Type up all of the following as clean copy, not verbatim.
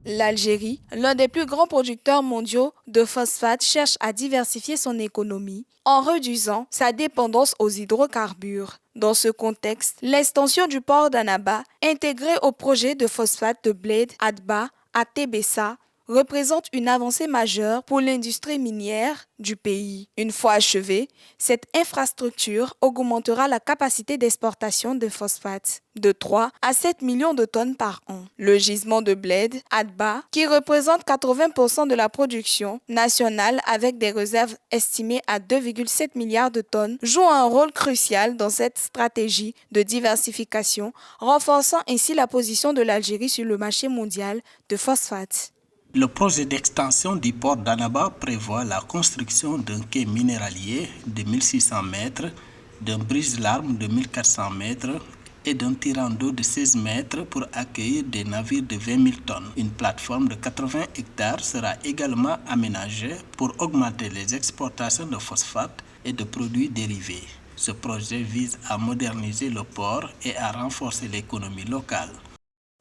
L'Algérie, l'un des plus grands producteurs mondiaux de phosphate, cherche à diversifier son économie en réduisant sa dépendance aux hydrocarbures. Dans ce contexte, l'extension du port d'Annaba, intégrée au projet de phosphate de Bled Atbah à Tébessa, représente une avancée majeure pour l'industrie minière du pays. Une fois achevée, cette infrastructure augmentera la capacité d'exportation de phosphate de 3 à 7 millions de tonnes par an. Le gisement de Bled Atbah, qui représente 80% de la production nationale avec des réserves estimées à 2,7 milliards de tonnes, joue un rôle crucial dans cette stratégie de diversification, renforçant ainsi la position de l'Algérie sur le marché mondial de phosphate. Le projet d'extension du port d'Annaba prévoit la construction d'un quai minéralier de 1600 mètres, d'un brise-larme de 1400 mètres et d'un tirant d'eau de 16 mètres pour accueillir des navires de 20 000 tonnes. Une plateforme de 80 hectares sera également aménagée pour augmenter les exportations de phosphate et de produits dérivés. Ce projet vise à moderniser le port et à renforcer l'économie locale.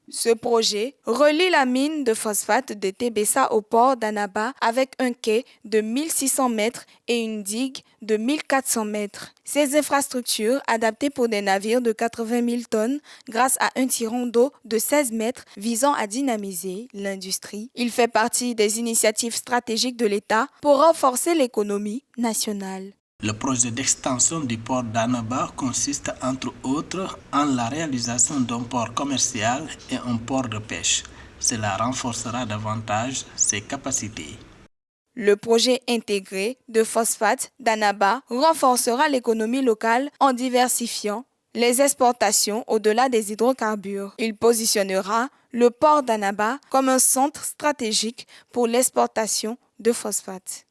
Ce projet relie la mine de phosphate de Tébessa au port d'Annaba avec un quai de 1600 mètres et une digue de 1400 mètres. Ces infrastructures, adaptées pour des navires de 80 000 tonnes grâce à un tirant d'eau de 16 mètres visant à dynamiser l'industrie, il fait partie des initiatives stratégiques de l'État pour renforcer l'économie nationale. Le projet d'extension du port d'Annaba consiste entre autres en la réalisation d'un port commercial et un port de pêche. Cela renforcera davantage ses capacités. Le projet intégré de phosphate d'Annaba renforcera l'économie locale en diversifiant les exportations au-delà des hydrocarbures. Il positionnera le port d'Annaba comme un centre stratégique pour l'exportation de phosphate.